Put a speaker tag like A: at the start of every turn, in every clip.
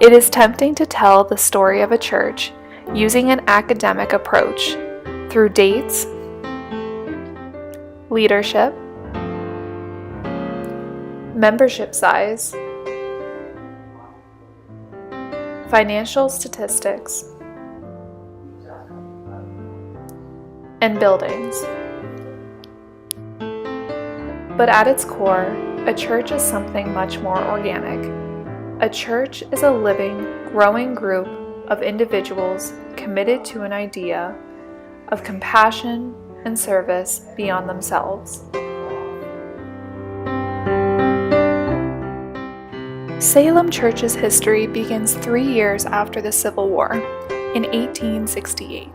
A: It is tempting to tell the story of a church using an academic approach through dates, leadership, membership size, financial statistics, and buildings. But at its core, a church is something much more organic. A church is a living, growing group of individuals committed to an idea of compassion and service beyond themselves. Salem Church's history begins 3 years after the Civil War, in 1868.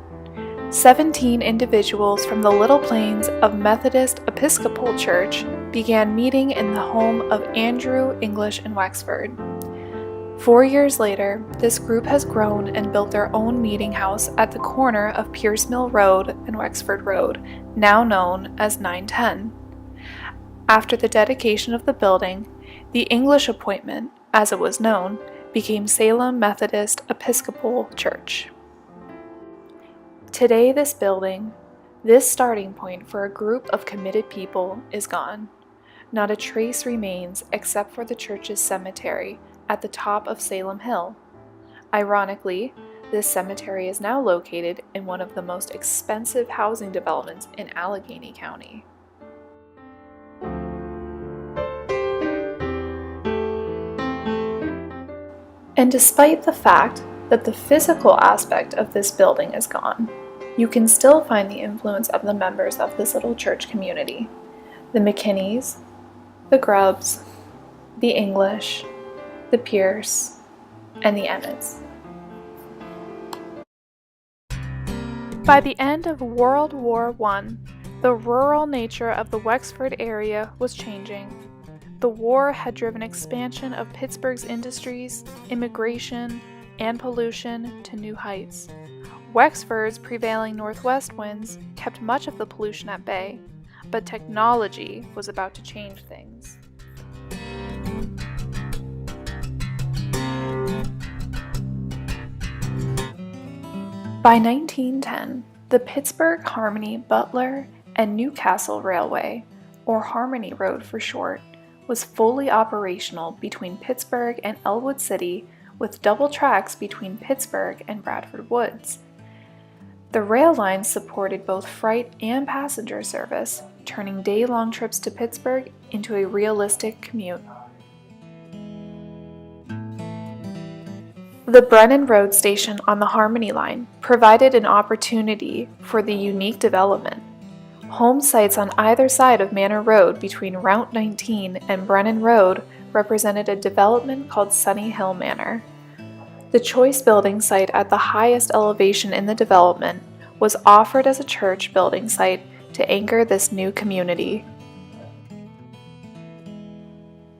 A: 17 individuals from the Little Plains of Methodist Episcopal Church began meeting in the home of Andrew English in Wexford. 4 years later, this group has grown and built their own meeting house at the corner of Pierce Mill Road and Wexford Road, now known as 910. After the dedication of the building, the English appointment, as it was known, became Salem Methodist Episcopal Church. Today, this building, this starting point for a group of committed people, is gone. Not a trace remains except for the church's cemetery at the top of Salem Hill. Ironically, this cemetery is now located in one of the most expensive housing developments in Allegheny County. And despite the fact that the physical aspect of this building is gone, you can still find the influence of the members of this little church community. The McKinneys, the Grubbs, the English, the Pierce, and the Emmets. By the end of World War I, the rural nature of the Wexford area was changing. The war had driven expansion of Pittsburgh's industries, immigration, and pollution to new heights. Wexford's prevailing northwest winds kept much of the pollution at bay, but technology was about to change things. By 1910, the Pittsburgh, Harmony, Butler, and Newcastle Railway, or Harmony Road for short, was fully operational between Pittsburgh and Elwood City, with double tracks between Pittsburgh and Bradford Woods. The rail lines supported both freight and passenger service, turning day-long trips to Pittsburgh into a realistic commute. The Brennan Road station on the Harmony line provided an opportunity for the unique development. Home sites on either side of Manor Road between Route 19 and Brennan Road represented a development called Sunny Hill Manor. The choice building site at the highest elevation in the development was offered as a church building site to anchor this new community.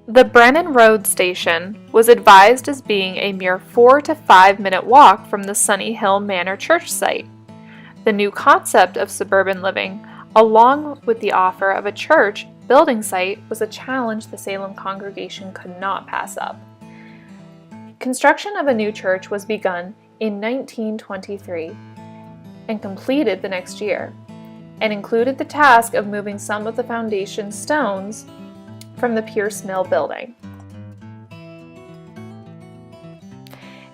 A: The Brennan Road station was advised as being a mere 4 to 5 minute walk from the Sunny Hill Manor church site. The new concept of suburban living, along with the offer of a church building site, was a challenge the Salem congregation could not pass up. Construction of a new church was begun in 1923 and completed the next year, and included the task of moving some of the foundation stones from the Pierce Mill building.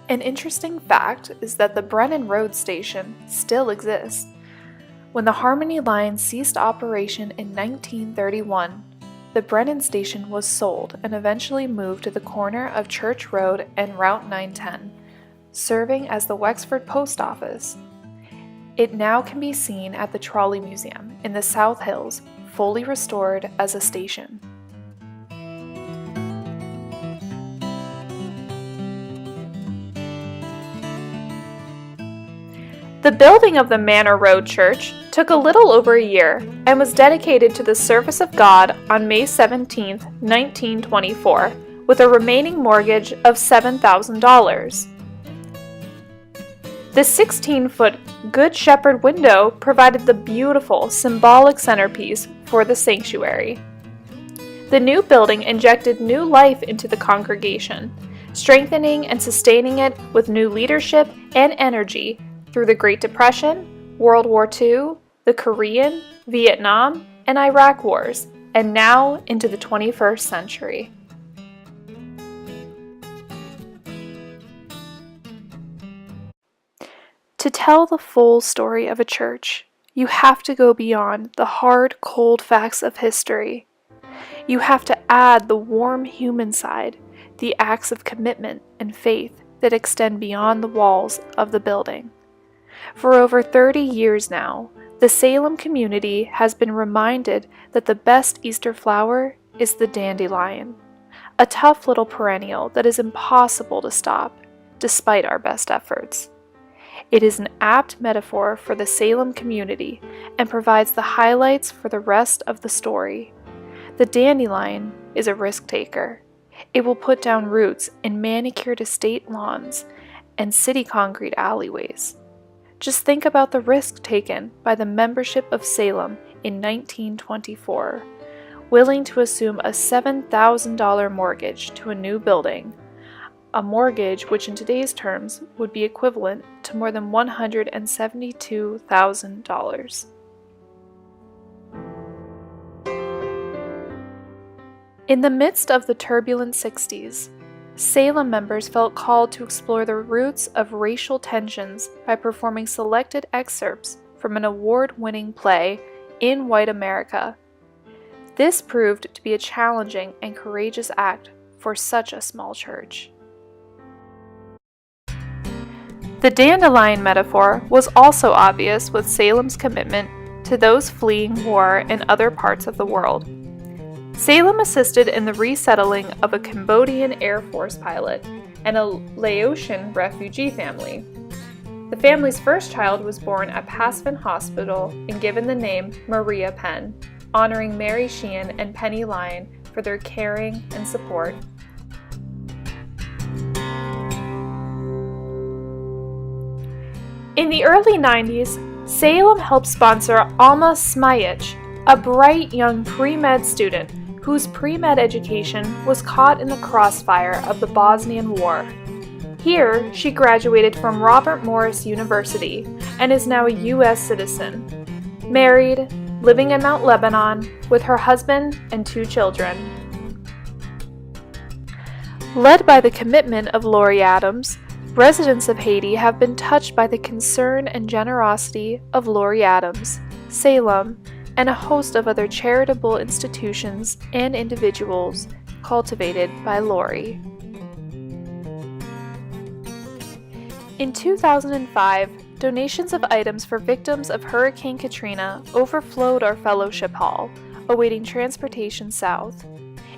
A: An interesting fact is that the Brennan Road station still exists. When the Harmony line ceased operation in 1931, the Brennan station was sold and eventually moved to the corner of Church Road and Route 910, serving as the Wexford Post Office. It now can be seen at the Trolley Museum in the South Hills, fully restored as a station. The building of the Manor Road Church took a little over a year and was dedicated to the service of God on May 17, 1924, with a remaining mortgage of $7,000. The 16-foot Good Shepherd window provided the beautiful, symbolic centerpiece for the sanctuary. The new building injected new life into the congregation. strengthening and sustaining it with new leadership and energy through the Great Depression, World War II, the Korean, Vietnam, and Iraq wars, and now into the 21st century. To tell the full story of a church, you have to go beyond the hard, cold facts of history. You have to add the warm human side, the acts of commitment and faith that extend beyond the walls of the building. For over 30 years now, the Salem community has been reminded that the best Easter flower is the dandelion, a tough little perennial that is impossible to stop, despite our best efforts. It is an apt metaphor for the Salem community and provides the highlights for the rest of the story. The dandelion is a risk taker. It will put down roots in manicured estate lawns and city concrete alleyways. Just think about the risk taken by the membership of Salem in 1924, willing to assume a $7,000 mortgage to a new building, a mortgage which in today's terms would be equivalent to more than $172,000. In the midst of the turbulent 60s, Salem members felt called to explore the roots of racial tensions by performing selected excerpts from an award-winning play, In White America. This proved to be a challenging and courageous act for such a small church. The dandelion metaphor was also obvious with Salem's commitment to those fleeing war in other parts of the world. Salem assisted in the resettling of a Cambodian Air Force pilot and a Laotian refugee family. The family's first child was born at Pasvin Hospital and given the name Maria Penn, honoring Mary Sheehan and Penny Lyon for their caring and support. In the early 90s, Salem helped sponsor Alma Smajic, a bright young pre-med student whose pre-med education was caught in the crossfire of the Bosnian War. Here, she graduated from Robert Morris University and is now a U.S. citizen, married, living in Mount Lebanon with her husband and 2 children. Led by the commitment of Lori Adams, residents of Haiti have been touched by the concern and generosity of Lori Adams, Salem, and a host of other charitable institutions and individuals cultivated by Lori. In 2005, donations of items for victims of Hurricane Katrina overflowed our fellowship hall, awaiting transportation south.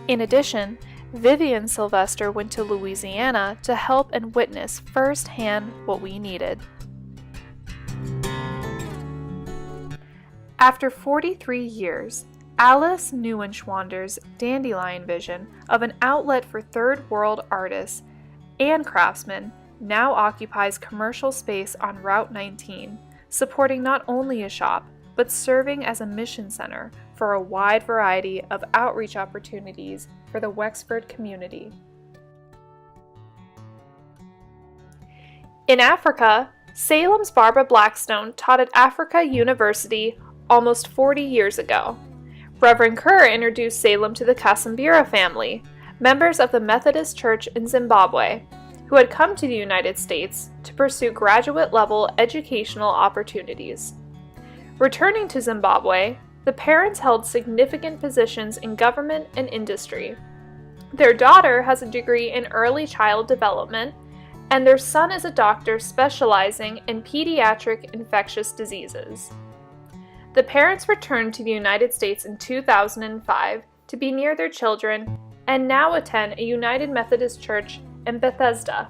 A: In addition, Vivian Sylvester went to Louisiana to help and witness firsthand what we needed. After 43 years, Alice Neuenschwander's dandelion vision of an outlet for third world artists and craftsmen now occupies commercial space on Route 19, supporting not only a shop, but serving as a mission center for a wide variety of outreach opportunities for the Wexford community. In Africa, Salem's Barbara Blackstone taught at Africa University almost 40 years ago. Reverend Kerr introduced Salem to the Kasambira family, members of the Methodist Church in Zimbabwe, who had come to the United States to pursue graduate-level educational opportunities. Returning to Zimbabwe, the parents held significant positions in government and industry. Their daughter has a degree in early child development, and their son is a doctor specializing in pediatric infectious diseases. The parents returned to the United States in 2005 to be near their children and now attend a United Methodist Church in Bethesda.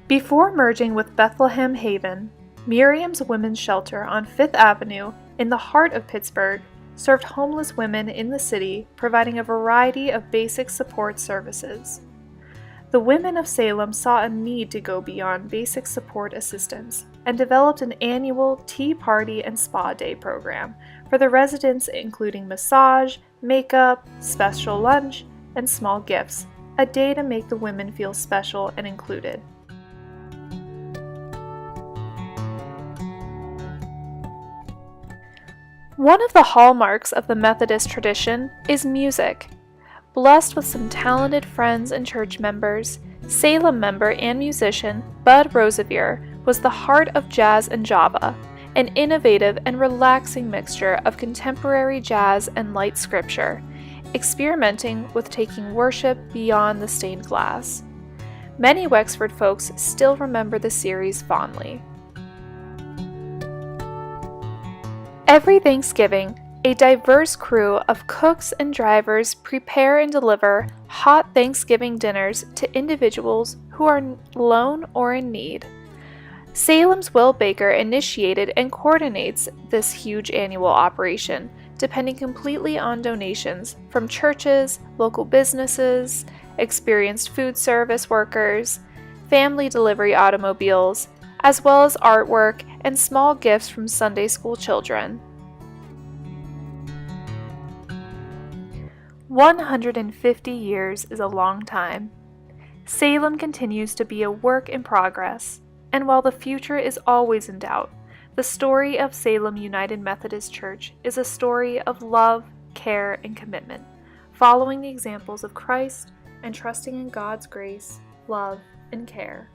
A: Before merging with Bethlehem Haven, Miriam's Women's Shelter on 5th Avenue in the heart of Pittsburgh served homeless women in the city, providing a variety of basic support services. The women of Salem saw a need to go beyond basic support assistance and developed an annual tea party and spa day program for the residents, including massage, makeup, special lunch, and small gifts, a day to make the women feel special and included. One of the hallmarks of the Methodist tradition is music. Blessed with some talented friends and church members, Salem member and musician Bud Rosevier was the heart of jazz and java, an innovative and relaxing mixture of contemporary jazz and light scripture, experimenting with taking worship beyond the stained glass. Many Wexford folks still remember the series fondly. Every Thanksgiving, a diverse crew of cooks and drivers prepare and deliver hot Thanksgiving dinners to individuals who are alone or in need. Salem's Will Baker initiated and coordinates this huge annual operation, depending completely on donations from churches, local businesses, experienced food service workers, family delivery automobiles, as well as artwork and small gifts from Sunday school children. 150 years is a long time. Salem continues to be a work in progress, and while the future is always in doubt, the story of Salem United Methodist Church is a story of love, care, and commitment, following the examples of Christ and trusting in God's grace, love, and care.